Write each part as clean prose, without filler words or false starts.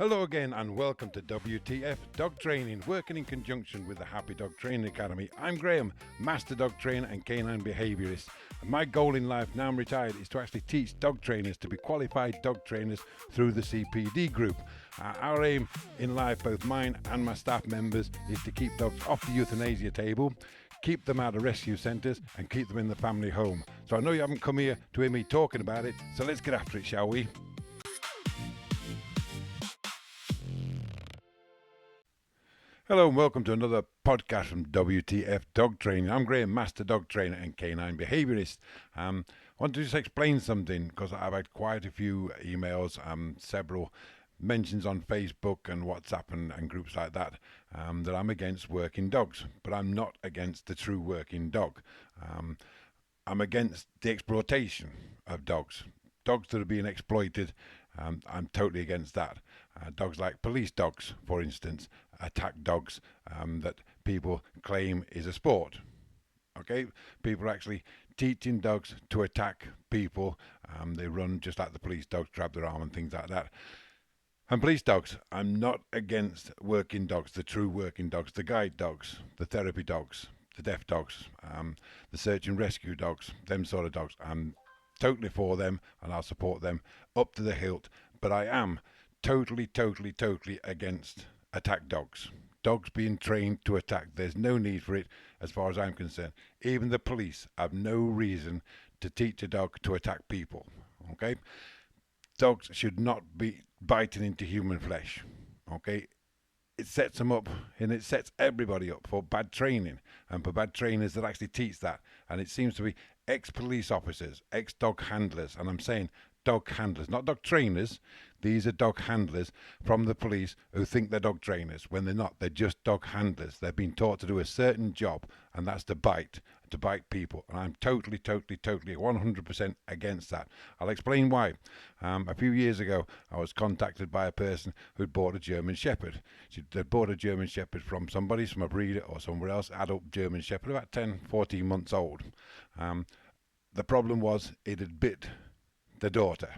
Hello again and welcome to WTF Dog Training, working in conjunction with the Happy Dog Training Academy. I'm Graham, Master Dog Trainer and Canine Behaviourist. And my goal in life, now I'm retired, is to actually teach dog trainers to be qualified dog trainers through the CPD group. Our aim in life, both mine and my staff members, is to keep dogs off the euthanasia table, keep them out of rescue centres and keep them in the family home. So I know you haven't come here to hear me talking about it, so let's get after it, shall we? Hello and welcome to another podcast from WTF Dog Training. I'm Graham, Master Dog Trainer and Canine Behaviourist. I want to just explain something because I've had quite a few emails, several mentions on Facebook and WhatsApp and groups like that, that I'm against working dogs, but I'm not against the true working dog. I'm against the exploitation of dogs. Dogs that are being exploited, I'm totally against that. Dogs like police dogs, for instance, attack dogs that people claim is a sport. Okay, people are actually teaching dogs to attack people. They run just like the police dogs, grab their arm and things like that. And police dogs, I'm not against working dogs, the true working dogs, the guide dogs, the therapy dogs, the deaf dogs, the search and rescue dogs, them sort of dogs. I'm totally for them and I'll support them up to the hilt, but I am totally against attack dogs. Dogs being trained to attack, there's no need for it as far as I'm concerned. Even the police have no reason to teach a dog to attack people. Okay, dogs should not be biting into human flesh. Okay, it sets them up and it sets everybody up for bad training and for bad trainers that actually teach that. And it seems to be ex-police officers, ex-dog handlers, and I'm saying dog handlers, not dog trainers. These are dog handlers from the police who think they're dog trainers when they're not. They're just dog handlers. They've been taught to do a certain job, and that's to bite people. And I'm totally 100% against that. I'll explain why. A few years ago, I was contacted by a person who'd bought a German Shepherd. They'd bought a German Shepherd from somebody, from a breeder or somewhere else, adult German Shepherd, about 10-14 months old. The problem was it had bit their daughter.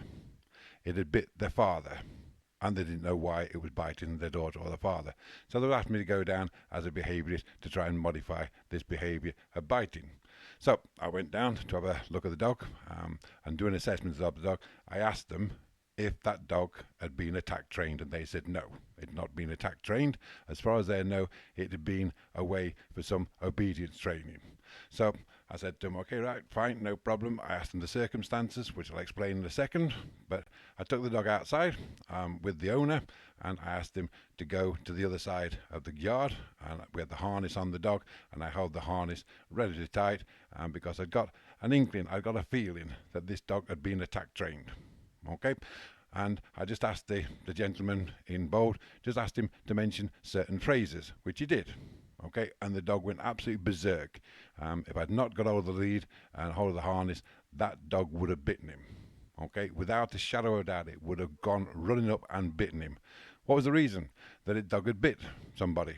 It had bit their father, and they didn't know why it was biting their daughter or the father. So they asked me to go down as a behaviourist to try and modify this behaviour of biting. So I went down to have a look at the dog and do an assessment of the dog. I asked them if that dog had been attack trained, and they said no, it had not been attack trained. As far as they know, it had been away for some obedience training. So I said to them, okay, right, fine, no problem. I asked them the circumstances, which I'll explain in a second, but I took the dog outside with the owner, and I asked him to go to the other side of the yard, and we had the harness on the dog, and I held the harness relatively tight because I'd got an inkling, I'd got a feeling that this dog had been attack trained. Okay, and I just asked the gentleman in bold, just asked him to mention certain phrases, which he did. Okay, and the dog went absolutely berserk. If I'd not got hold of the lead and hold of the harness, that dog would have bitten him. Okay, without a shadow of a doubt, it would have gone running up and bitten him. What was the reason that the dog had bit somebody?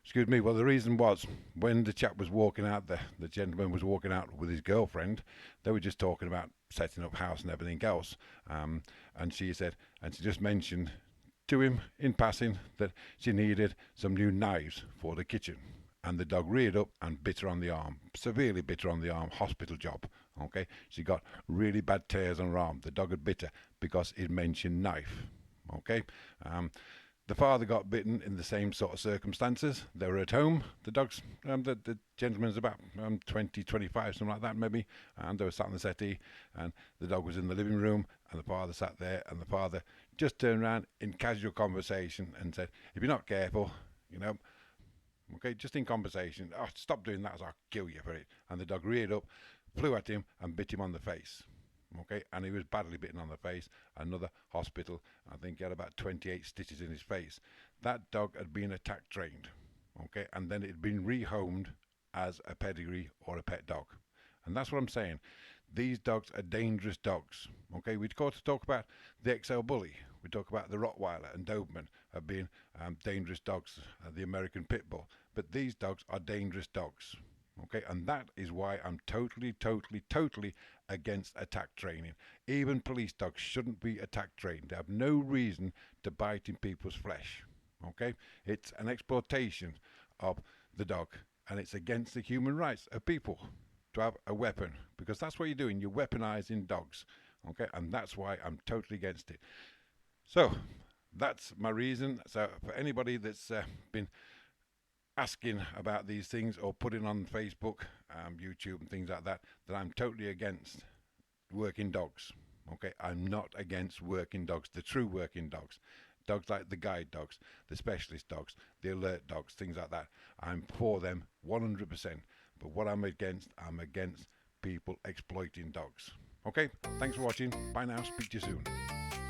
Excuse me, well, the reason was when the chap was walking out, the gentleman was walking out with his girlfriend, they were just talking about setting up house and everything else. And she just mentioned to him in passing that she needed some new knives for the kitchen. And the dog reared up and bit her on the arm, severely bit her on the arm, hospital job. Okay, she got really bad tears on her arm. The dog had bit her because it mentioned knife. Okay, the father got bitten in the same sort of circumstances. They were at home. The dog's, the gentleman's about 20, 25, something like that maybe, and they were sat on the settee, and the dog was in the living room, and the father sat there, and the father just turned around in casual conversation and said, if you're not careful, okay, just in conversation, oh, stop doing that, or I'll kill you for it. And the dog reared up, flew at him, and bit him on the face. Okay, and he was badly bitten on the face. Another hospital. I think he had about 28 stitches in his face. That dog had been attack trained. Okay, and then it had been rehomed as a pedigree or a pet dog. And that's what I'm saying. These dogs are dangerous dogs. Okay, we talk about the XL Bully. We talk about the Rottweiler and Doberman of being dangerous dogs, the American Pit Bull. But these dogs are dangerous dogs. Okay, and that is why I'm totally against attack training. Even police dogs shouldn't be attack trained. They have no reason to bite in people's flesh. Okay, it's an exploitation of the dog, and it's against the human rights of people to have a weapon, because that's what you're doing. You're weaponizing dogs. Okay, and that's why I'm totally against it. So that's my reason. So for anybody that's been asking about these things or putting on Facebook, YouTube, and things like that, that I'm totally against working dogs. Okay, I'm not against working dogs, the true working dogs. Dogs like the guide dogs, the specialist dogs, the alert dogs, things like that. I'm for them 100%. But what I'm against people exploiting dogs. Okay, thanks for watching. Bye now. Speak to you soon.